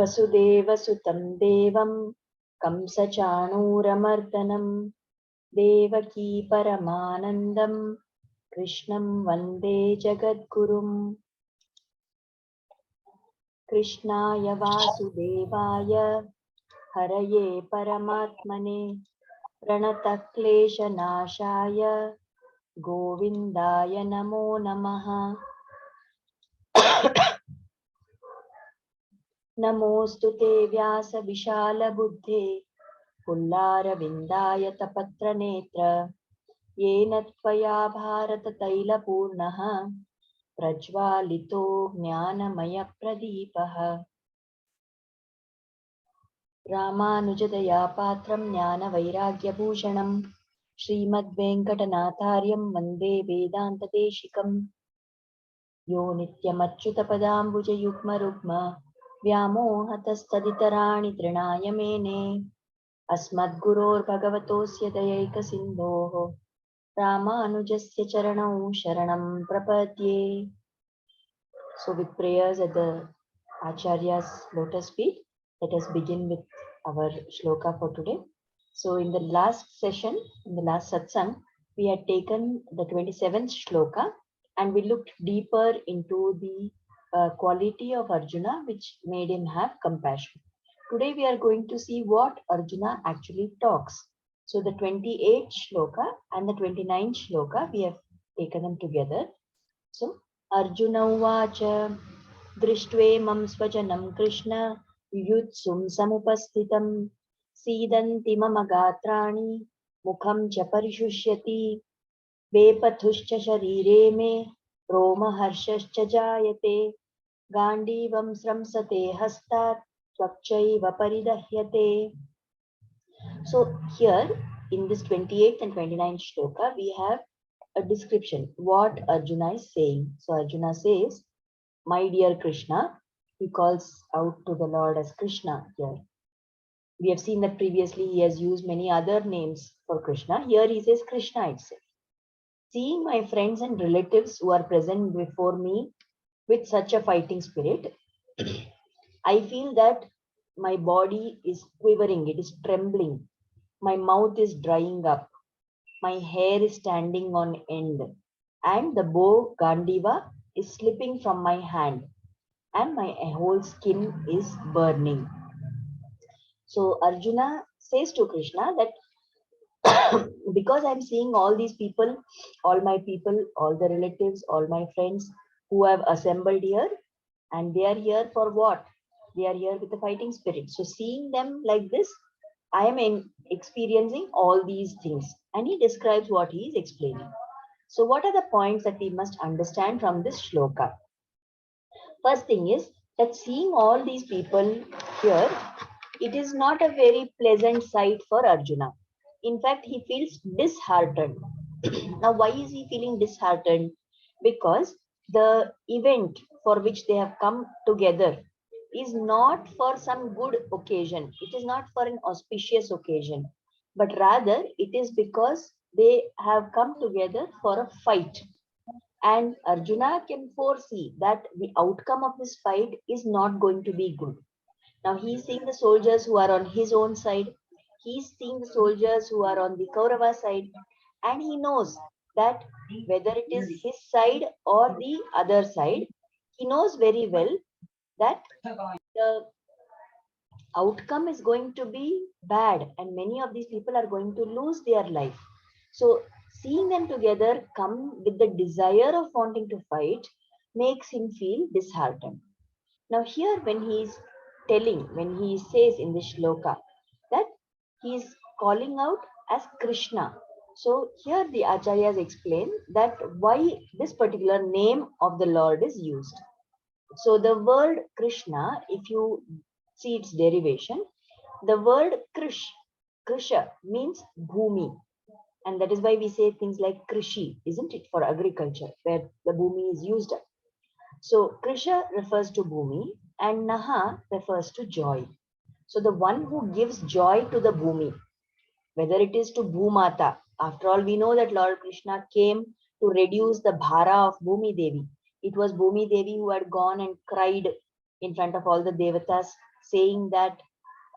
वसुदेवसुतं देवं कंसचाणूरमर्दनं देवकी परमानन्दं कृष्णं वन्दे जगद्गुरुम्। कृष्णाय वासुदेवाय हरये परमात्मने प्रणतक्लेशनाशाय गोविन्दाय नमो नमः। नमोऽस्तु ते व्यासविशालबुद्धे पुल्लारविन्दाय तपत्रनेत्र येन त्वया भारततैलपूर्णः प्रज्वालितो ज्ञानमयप्रदीपः। रामानुजदया पात्रं ज्ञानवैराग्यभूषणं श्रीमद्वेङ्कटनाथार्यं वन्दे वेदान्तदेशिकम्। यो नित्यमच्युतपदाम्बुजयुग्मरुग्म व्यामोहतस्तदितराणि तृणाय मेने अस्मद्गुरोर्भगवतोऽस्य दयैकसिन्धोः रामानुजस्य चरणौ शरणं प्रपद्ये। So with prayers at the Acharya's lotus feet, let us begin with our shloka for today. So in the last session, in the last satsang, we had taken the 27th shloka and we looked deeper into the quality of Arjuna which made him have compassion. Today we are going to see what Arjuna actually talks. So the 28th shloka and the 29th shloka, we have taken them together. So Arjuna uvacha दृष्ट्वेमं स्वजनं कृष्ण युयुत्सुं समुपस्थितं सीदन्ति मम गात्राणि मुखं च परिशुष्यति वेपथुश्च शरीरे मे रोमहर्षश्च जायते गाण्डीवं स्रंसते हस्तात् त्वक्चैव परिदह्यते. So here in this 28th and 29th shloka we have a description what Arjuna is saying. So Arjuna says, my dear Krishna, he calls out to the Lord as Krishna here. We have seen that previously he has used many other names for Krishna. Here he says Krishna itself. Seeing my friends and relatives who are present before me with such a fighting spirit, I feel that my body is quivering, it is trembling. My mouth is drying up. My hair is standing on end. And the bow Gandiva is slipping from my hand. And my whole skin is burning. So Arjuna says to Krishna that because I'm seeing all these people, all my people, all the relatives, all my friends who have assembled here, and they are here for what? They are here with the fighting spirit. So seeing them like this, I am experiencing all these things. And he describes what he is explaining. So what are the points that we must understand from this shloka? First thing is that seeing all these people here, it is not a very pleasant sight for Arjuna. In fact, he feels disheartened. Now, why is he feeling disheartened? Because the event for which they have come together is not for some good occasion. It is not for an auspicious occasion, but rather it is because they have come together for a fight. And Arjuna can foresee that the outcome of this fight is not going to be good. Now he's seeing the soldiers who are on his own side. He's seeing the soldiers who are on the Kaurava side. And he knows that whether it is his side or the other side, he knows very well that the outcome is going to be bad and many of these people are going to lose their life. So seeing them together come with the desire of wanting to fight makes him feel disheartened. Now here when he is telling, when he says in this shloka that he is calling out as Krishna. So here the Acharyas explain that why this particular name of the Lord is used. So the word Krishna, if you see its derivation, the word Krisha means bhumi. And that is why we say things like Krishi, isn't it, for agriculture, where the bhumi is used. So Krisha refers to bhumi and Naha refers to joy. So the one who gives joy to the bhumi, whether it is to Bhumata. After all, we know that Lord Krishna came to reduce the bhara of Bhumi Devi. It was Bhumi Devi who had gone and cried in front of all the devatas saying that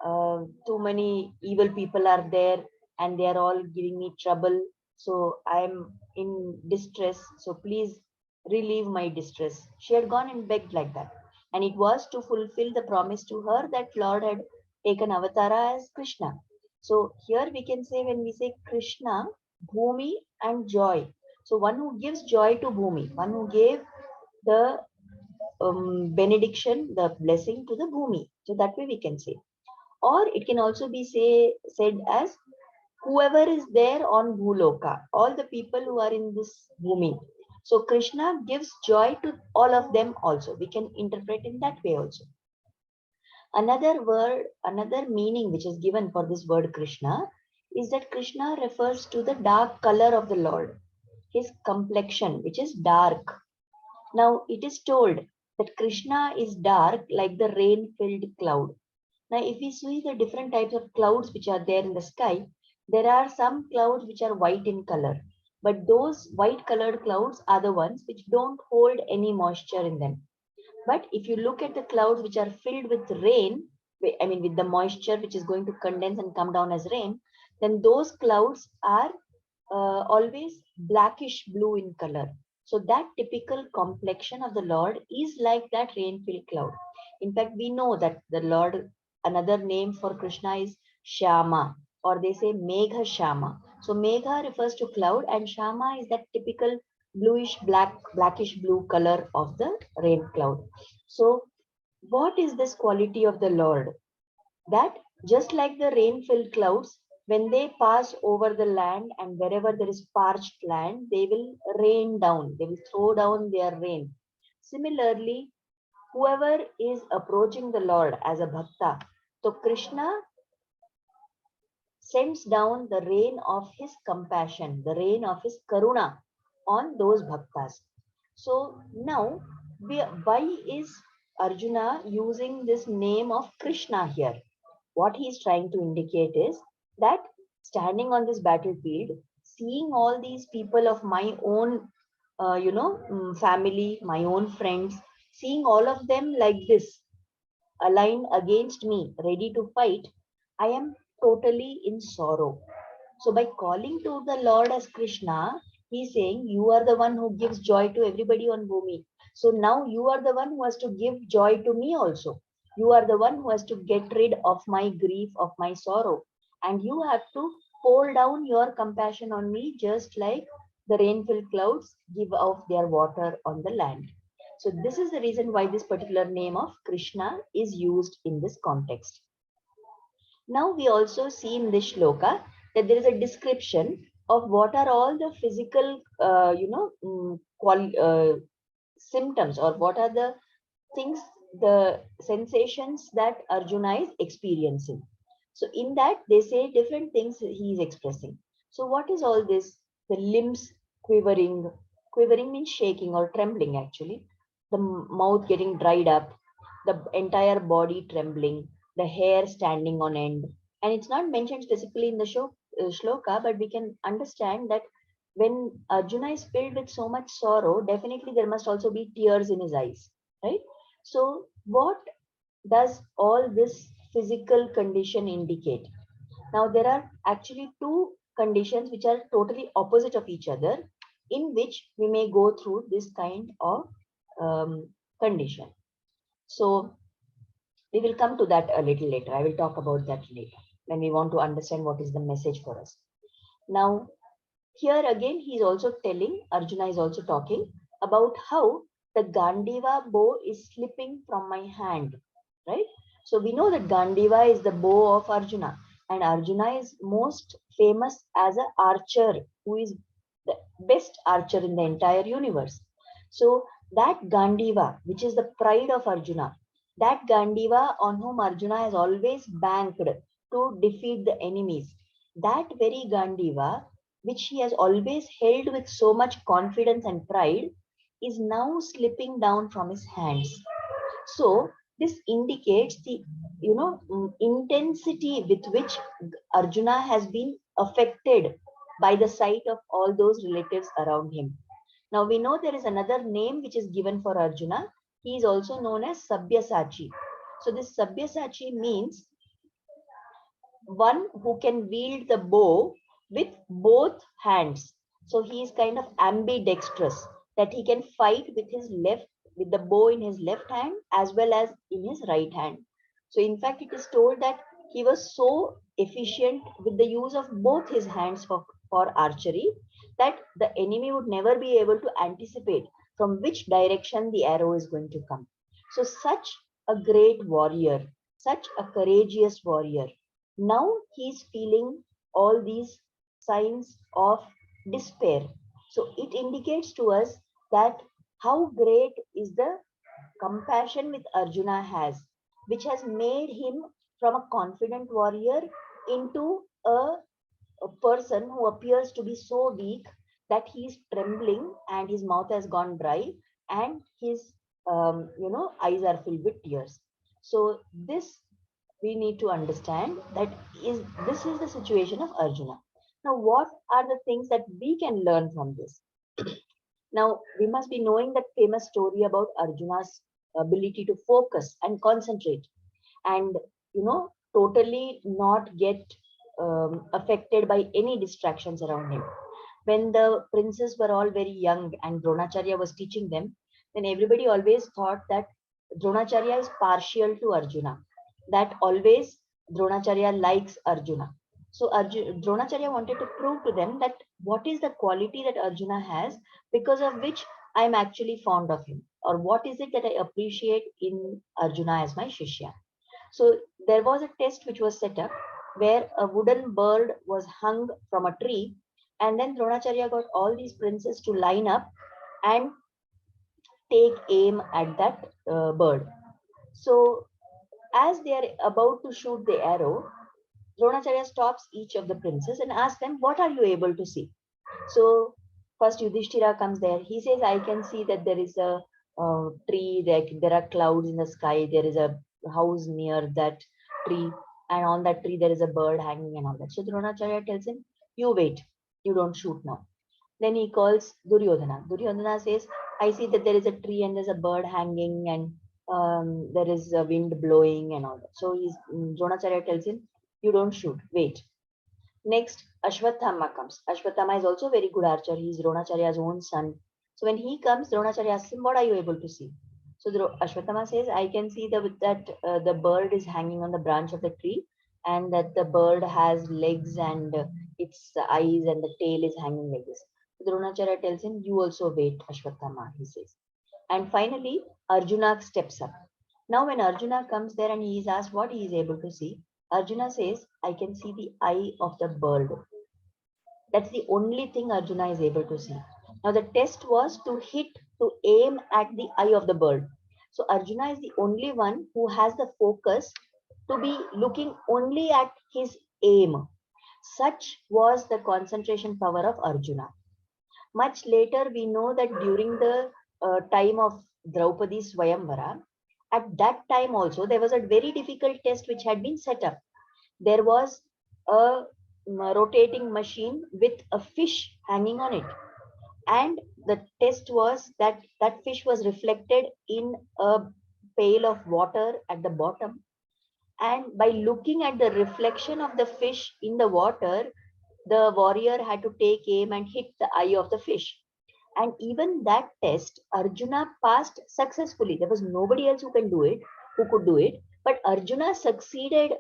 too many evil people are there and they are all giving me trouble. So I'm in distress. So please relieve my distress. She had gone and begged like that. And it was to fulfill the promise to her that Lord had taken avatara as Krishna. So here we can say, when we say Krishna, Bhumi and joy. So one who gives joy to Bhumi, one who gave the benediction, the blessing to the Bhumi. So that way we can say. Or it can also be said as whoever is there on Bhuloka, all the people who are in this Bhumi. So Krishna gives joy to all of them also. We can interpret in that way also. Another word, another meaning which is given for this word Krishna is that Krishna refers to the dark color of the Lord, his complexion, which is dark. Now it is told that Krishna is dark like the rain-filled cloud. Now, if we see the different types of clouds which are there in the sky, there are some clouds which are white in color. But those white colored clouds are the ones which don't hold any moisture in them. But if you look at the clouds which are filled with rain, I mean with the moisture which is going to condense and come down as rain, then those clouds are always blackish blue in color. So that typical complexion of the Lord is like that rain-filled cloud. In fact, we know that the Lord, another name for Krishna is Shama, or they say Megha Shama. So Megha refers to cloud and Shama is that typical bluish black, blackish blue color of the rain cloud. So what is this quality of the Lord? That just like the rain-filled clouds, when they pass over the land and wherever there is parched land, they will rain down, they will throw down their rain. Similarly, whoever is approaching the Lord as a bhakta, so Krishna sends down the rain of his compassion, the rain of his karuna on those bhaktas. So now, why is Arjuna using this name of Krishna here? What he is trying to indicate is that standing on this battlefield, seeing all these people of my own, family, my own friends, seeing all of them like this, aligned against me, ready to fight, I am totally in sorrow. So by calling to the Lord as Krishna, he's saying, you are the one who gives joy to everybody on Bhumi. So now you are the one who has to give joy to me also. You are the one who has to get rid of my grief, of my sorrow. And you have to pour down your compassion on me, just like the rain-filled clouds give off their water on the land. So this is the reason why this particular name of Krishna is used in this context. Now we also see in this shloka that there is a description of what are all the physical, symptoms, or what are the things, the sensations that Arjuna is experiencing. So in that they say different things he is expressing. So what is all this? The limbs quivering. Quivering means shaking or trembling actually. The mouth getting dried up, the entire body trembling, the hair standing on end. And it's not mentioned specifically in the shloka, but we can understand that when Arjuna is filled with so much sorrow, definitely there must also be tears in his eyes, right? So what does all this physical condition indicate? Now there are actually two conditions which are totally opposite of each other, in which we may go through this kind of condition. So we will come to that a little later. I will talk about that later when we want to understand what is the message for us. Now, here again, he is also telling, Arjuna is also talking about how the Gandiva bow is slipping from my hand, right? So we know that Gandiva is the bow of Arjuna, and Arjuna is most famous as an archer, who is the best archer in the entire universe. So that Gandiva, which is the pride of Arjuna, that Gandiva on whom Arjuna has always banked to defeat the enemies, that very Gandiva, which he has always held with so much confidence and pride, is now slipping down from his hands. So this indicates the intensity with which Arjuna has been affected by the sight of all those relatives around him. Now we know there is another name which is given for Arjuna. He is also known as Sabyasachi. So this Sabyasachi means one who can wield the bow with both hands. So he is kind of ambidextrous, that he can fight with his left, with the bow in his left hand as well as in his right hand. So in fact, it is told that he was so efficient with the use of both his hands for archery that the enemy would never be able to anticipate from which direction the arrow is going to come. So such a great warrior, such a courageous warrior, now he's feeling all these signs of despair. So it indicates to us that how great is the compassion which Arjuna has, which has made him from a confident warrior into a person who appears to be so weak that he is trembling and his mouth has gone dry and his eyes are filled with tears. So this we need to understand that this is the situation of Arjuna. Now, what are the things that we can learn from this? Now, we must be knowing that famous story about Arjuna's ability to focus and concentrate and, totally not get affected by any distractions around him. When the princes were all very young and Dronacharya was teaching them, then everybody always thought that Dronacharya is partial to Arjuna, that always Dronacharya likes Arjuna. So Dronacharya wanted to prove to them that what is the quality that Arjuna has because of which I am actually fond of him, or what is it that I appreciate in Arjuna as my Shishya. So there was a test which was set up where a wooden bird was hung from a tree, and then Dronacharya got all these princes to line up and take aim at that bird. So as they are about to shoot the arrow, Dronacharya stops each of the princes and asks them, "What are you able to see?" So first Yudhishthira comes there. He says, "I can see that there is a tree, there are clouds in the sky, there is a house near that tree, and on that tree there is a bird hanging and all that." So Dronacharya tells him, "You wait, you don't shoot now." Then he calls Duryodhana. Duryodhana says, "I see that there is a tree and there's a bird hanging and there is a wind blowing and all that." So Dronacharya tells him, "You don't shoot, wait." Next, Ashwatthama comes. Ashwatthama is also a very good archer. He is Dronacharya's own son. So when he comes, Dronacharya asks him, "What are you able to see?" So Ashwatthama says, "I can see that the bird is hanging on the branch of the tree, and that the bird has legs and its eyes and the tail is hanging like this." So Dronacharya tells him, "You also wait, Ashwatthama," he says. And finally, Arjuna steps up. Now, when Arjuna comes there and he is asked what he is able to see, Arjuna says, "I can see the eye of the bird." That's the only thing Arjuna is able to see. Now, the test was to aim at the eye of the bird. So, Arjuna is the only one who has the focus to be looking only at his aim. Such was the concentration power of Arjuna. Much later, we know that during the time of Draupadi's Swayamvara, at that time also, there was a very difficult test which had been set up. There was a rotating machine with a fish hanging on it. And the test was that that fish was reflected in a pail of water at the bottom. And by looking at the reflection of the fish in the water, the warrior had to take aim and hit the eye of the fish. And even that test, Arjuna passed successfully. There was nobody else who could do it. But Arjuna succeeded,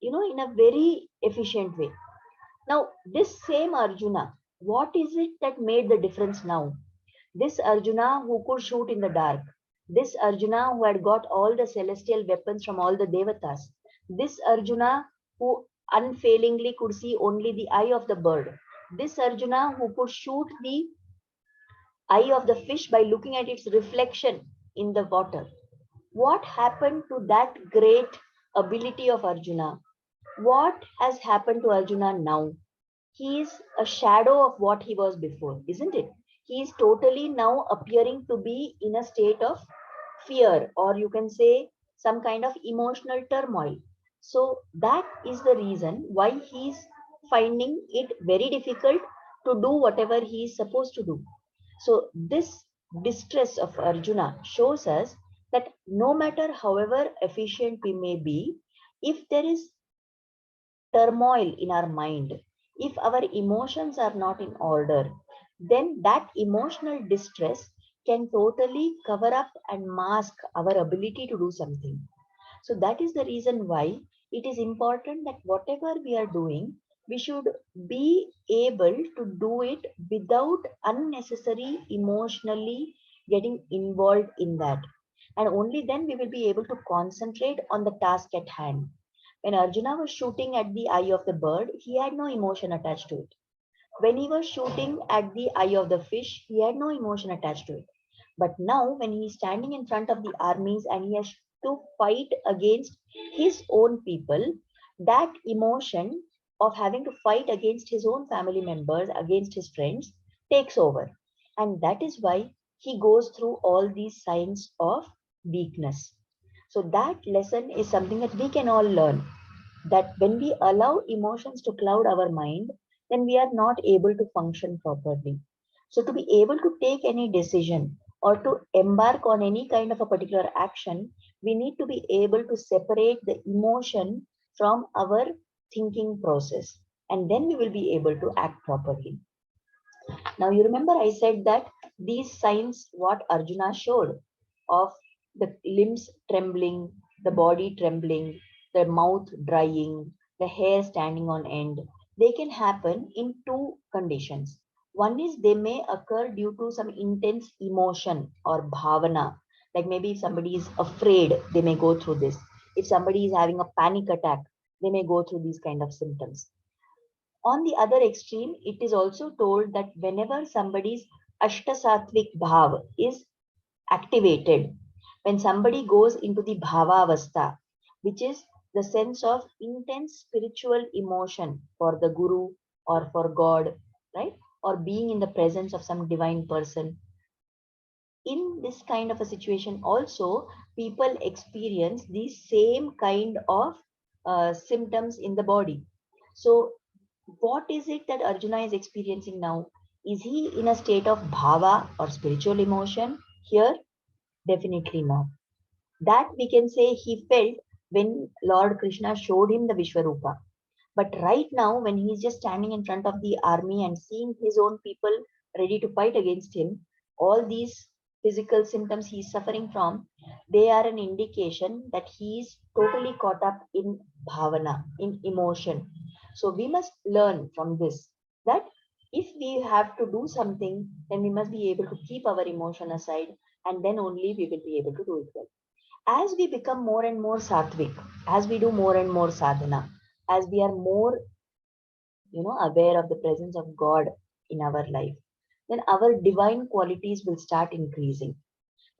in a very efficient way. Now, this same Arjuna, what is it that made the difference now? This Arjuna who could shoot in the dark, this Arjuna who had got all the celestial weapons from all the Devatas, this Arjuna who unfailingly could see only the eye of the bird, this Arjuna who could shoot the eye of the fish by looking at its reflection in the water. What happened to that great ability of Arjuna? What has happened to Arjuna now? He is a shadow of what he was before, isn't it? He is totally now appearing to be in a state of fear, or you can say some kind of emotional turmoil. So that is the reason why he is finding it very difficult to do whatever he is supposed to do. So this distress of Arjuna shows us that no matter however efficient we may be, if there is turmoil in our mind, if our emotions are not in order, then that emotional distress can totally cover up and mask our ability to do something. So that is the reason why it is important that whatever we are doing, we should be able to do it without unnecessary emotionally getting involved in that. And only then we will be able to concentrate on the task at hand. When Arjuna was shooting at the eye of the bird, he had no emotion attached to it. When he was shooting at the eye of the fish, he had no emotion attached to it. But now, when he is standing in front of the armies and he has to fight against his own people, that emotion of having to fight against his own family members, against his friends, takes over. And that is why he goes through all these signs of weakness. So, that lesson is something that we can all learn, that when we allow emotions to cloud our mind, then we are not able to function properly. So, to be able to take any decision or to embark on any kind of a particular action, we need to be able to separate the emotion from our thinking process. And then we will be able to act properly. Now, you remember I said that these signs, what Arjuna showed of the limbs trembling, the body trembling, the mouth drying, the hair standing on end, they can happen in two conditions. One is they may occur due to some intense emotion or bhavana. Like maybe if somebody is afraid, they may go through this. If somebody is having a panic attack, they may go through these kind of symptoms. On the other extreme, it is also told that whenever somebody's Ashtasattvic bhav is activated, when somebody goes into the bhavavastha, which is the sense of intense spiritual emotion for the guru or for God, right? Or being in the presence of some divine person. In this kind of a situation, also, people experience the same kind of symptoms in the body. So, what is it that Arjuna is experiencing now? Is he in a state of bhava or spiritual emotion? Here, definitely not. That we can say he felt when Lord Krishna showed him the Vishwarupa. But right now, when he's just standing in front of the army and seeing his own people ready to fight against him, all these physical symptoms he's suffering from, they are an indication that he's totally caught up in bhavana, in emotion. So we must learn from this that if we have to do something, then we must be able to keep our emotion aside, and then only we will be able to do it well. As we become more and more sattvic, as we do more and more sadhana, as we are more, aware of the presence of God in our life, then our divine qualities will start increasing.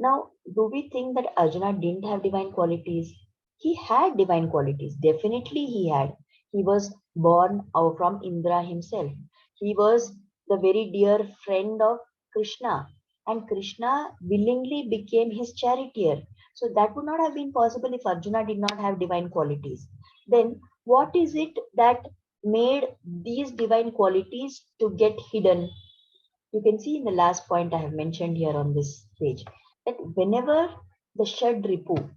Now, do we think that Arjuna didn't have divine qualities? He had divine qualities. Definitely he had. He was born out from Indra himself. He was the very dear friend of Krishna. And Krishna willingly became his charioteer. So that would not have been possible if Arjuna did not have divine qualities. Then what is it that made these divine qualities to get hidden? You can see in the last point I have mentioned here on this page that whenever the Shad Ripu,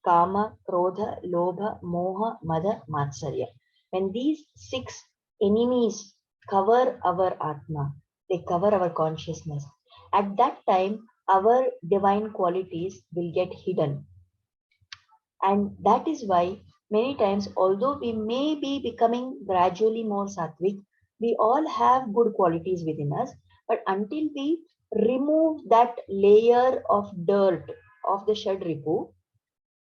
Kama, Krodha, Lobha, Moha, Mada, Matsarya, when these six enemies cover our Atma, they cover our consciousness, at that time our divine qualities will get hidden. And that is why many times, although we may be becoming gradually more sattvic, we all have good qualities within us. But until we remove that layer of dirt of the Shadripu,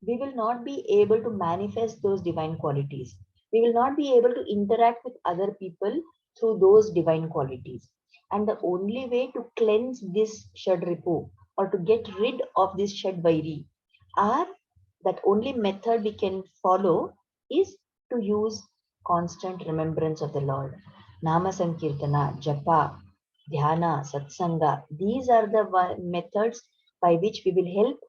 we will not be able to manifest those divine qualities. We will not be able to interact with other people through those divine qualities. And the only way to cleanse this Shadripu or to get rid of this Shadvairi are that only method we can follow is to use constant remembrance of the Lord. Nama Sankirtana, Japa, Dhyana, Satsanga. These are the methods by which we will help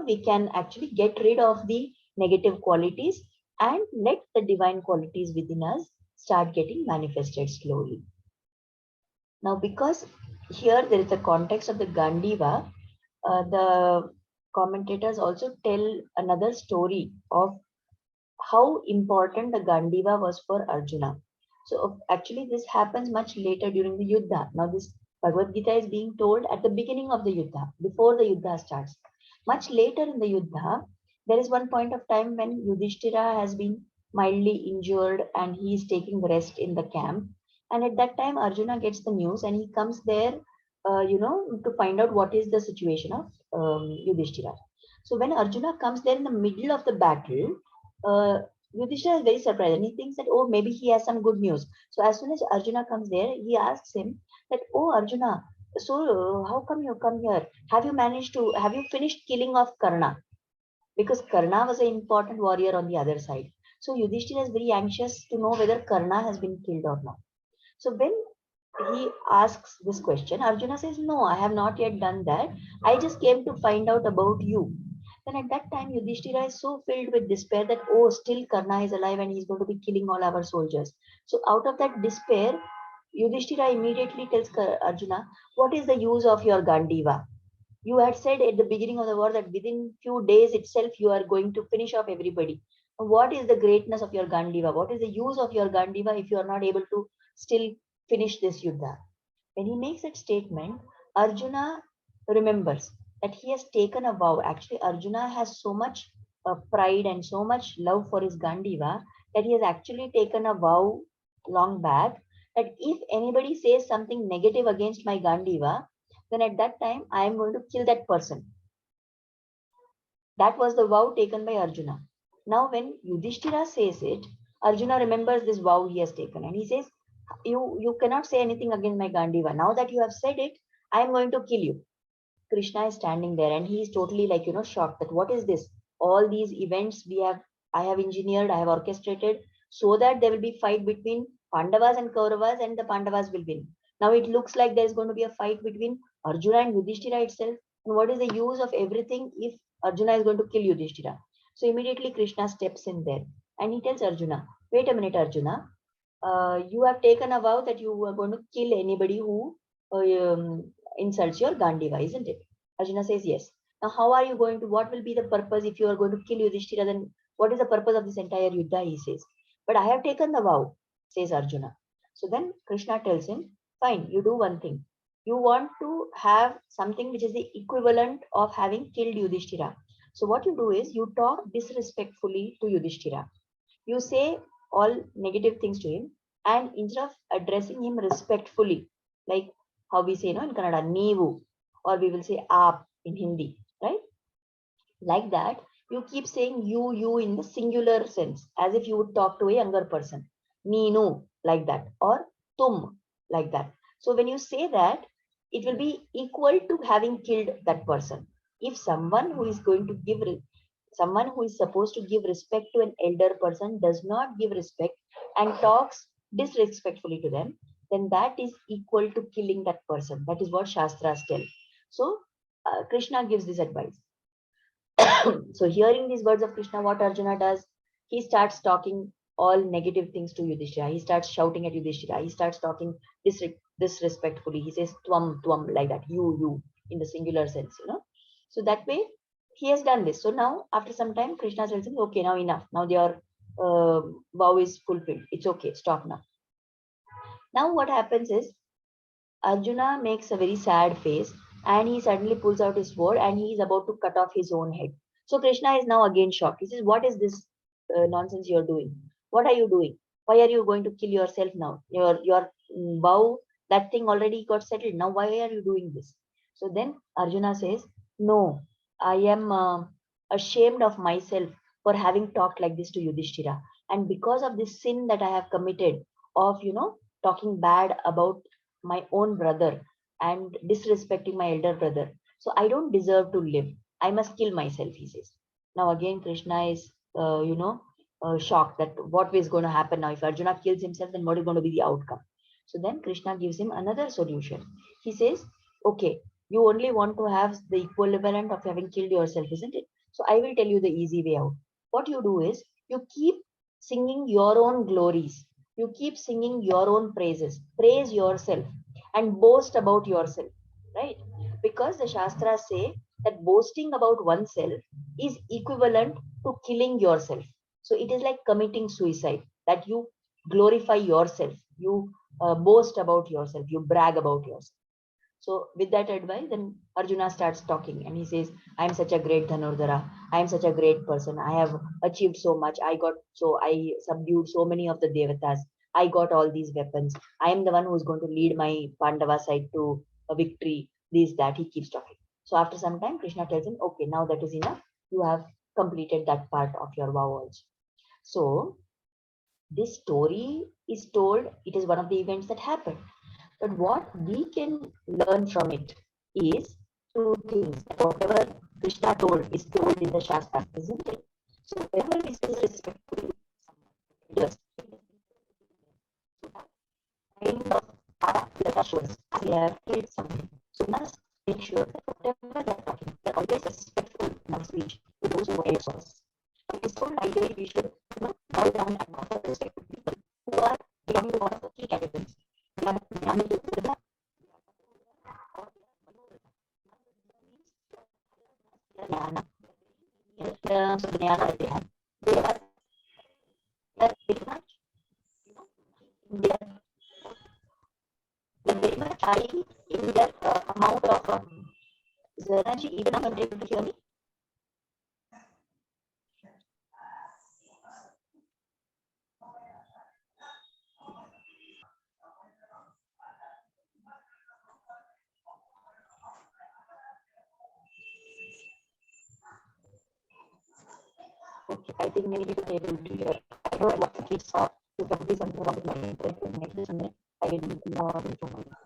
we can actually get rid of the negative qualities and let the divine qualities within us start getting manifested slowly. Now, because here there is a context of the Gandiva, the commentators also tell another story of how important the Gandiva was for Arjuna. So actually this happens much later during the Yuddha. Now this Bhagavad Gita is being told at the beginning of the Yuddha, before the Yuddha starts. Much later in the Yuddha, there is one point of time when Yudhishthira has been mildly injured and he is taking rest in the camp. And at that time, Arjuna gets the news and he comes there, to find out what is the situation of Yudhishthira. So when Arjuna comes there in the middle of the battle, uh, Yudhishthira is very surprised and he thinks that, oh, maybe he has some good news. So as soon as Arjuna comes there, he asks him that, oh, Arjuna, so how come you come here? Have you finished killing off Karna? Because Karna was an important warrior on the other side. So Yudhishthira is very anxious to know whether Karna has been killed or not. So when he asks this question, Arjuna says, no, I have not yet done that. I just came to find out about you. Then at that time, Yudhishthira is so filled with despair that, oh, still Karna is alive and he's going to be killing all our soldiers. So out of that despair, Yudhishthira immediately tells Arjuna, what is the use of your Gandiva? You had said at the beginning of the war that within few days itself you are going to finish off everybody. What is the greatness of your Gandiva? What is the use of your Gandiva if you are not able to still finish this Yuddha? When he makes that statement, Arjuna remembers that he has taken a vow. Actually, Arjuna has so much pride and so much love for his Gandiva that he has actually taken a vow long back that if anybody says something negative against my Gandiva, then at that time I am going to kill that person. That was the vow taken by Arjuna. Now, when Yudhishthira says it, Arjuna remembers this vow he has taken and he says, you cannot say anything against my Gandiva. Now that you have said it, I am going to kill you. Krishna is standing there and he is totally shocked that what is this? All these events I have engineered, I have orchestrated so that there will be fight between Pandavas and Kauravas and the Pandavas will win. Now it looks like there is going to be a fight between Arjuna and Yudhishthira itself. And what is the use of everything if Arjuna is going to kill Yudhishthira? So immediately Krishna steps in there and he tells Arjuna, wait a minute, Arjuna, you have taken a vow that you are going to kill anybody who insults your Gandiva, isn't it? Arjuna says yes. Now, how are you going to, what will be the purpose if you are going to kill Yudhishthira? Then what is the purpose of this entire Yuddha? He says. But I have taken the vow, says Arjuna. So then Krishna tells him, fine, you do one thing. You want to have something which is the equivalent of having killed Yudhishthira. So what you do is you talk disrespectfully to Yudhishthira. You say all negative things to him, and instead of addressing him respectfully, like how we say in Kannada, Neevu, or we will say Aap in Hindi, right? Like that, you keep saying you in the singular sense, as if you would talk to a younger person. Neenu, like that, or Tum, like that. So when you say that, it will be equal to having killed that person. If someone who is going to give someone who is supposed to give respect to an elder person does not give respect and talks disrespectfully to them, then that is equal to killing that person. That is what Shastras tell. So Krishna gives this advice. So hearing these words of Krishna, what Arjuna does, he starts talking all negative things to Yudhishthira. He starts shouting at Yudhishthira. He starts talking disrespectfully. He says twam, like that, you, in the singular sense. So that way, he has done this. So now, after some time, Krishna tells him, okay, now enough. Now your vow is fulfilled. It's okay. Stop now. Now what happens is, Arjuna makes a very sad face and he suddenly pulls out his sword and he is about to cut off his own head. So Krishna is now again shocked. He says, what is this nonsense you're doing? What are you doing? Why are you going to kill yourself now? Your vow, that thing already got settled. Now why are you doing this? So then Arjuna says, no, I am ashamed of myself for having talked like this to Yudhishthira. And because of this sin that I have committed of, talking bad about my own brother and disrespecting my elder brother. So I don't deserve to live. I must kill myself, he says. Now again, Krishna is, shocked that what is going to happen now. If Arjuna kills himself, then what is going to be the outcome? So then Krishna gives him another solution. He says, okay, you only want to have the equivalent of having killed yourself, isn't it? So I will tell you the easy way out. What you do is you keep singing your own glories. You keep singing your own praises. Praise yourself and boast about yourself, right? Because the Shastras say that boasting about oneself is equivalent to killing yourself. So it is like committing suicide, that you glorify yourself, you boast about yourself, you brag about yourself. So with that advice, then Arjuna starts talking and he says, I am such a great Dhanurdhara. I am such a great person. I have achieved so much. I subdued so many of the Devatas. I got all these weapons. I am the one who is going to lead my Pandava side to a victory. This, that. He keeps talking. So after some time, Krishna tells him, okay, now that is enough. You have completed that part of your vow also. So this story is told, it is one of the events that happened. But what we can learn from it is two things. Whatever Krishna told is told in the Shastras, isn't it? So whenever we say respectful, just kind of let us show us we have killed something. So we must make sure that whatever they are talking, they are always respectful in our speech to those who are us. So it's so ideally we should bow down and offer respect to people who are belonging to one of the three categories. They are belonging to the Jnana. So the Jnana they have, they are very much, they are very much high in their amount of energy. Even I'm not able to hear me. Okay, I think maybe you can able to hear. I don't know what the kids are. You can be something wrong with my internet connection. I didn't know.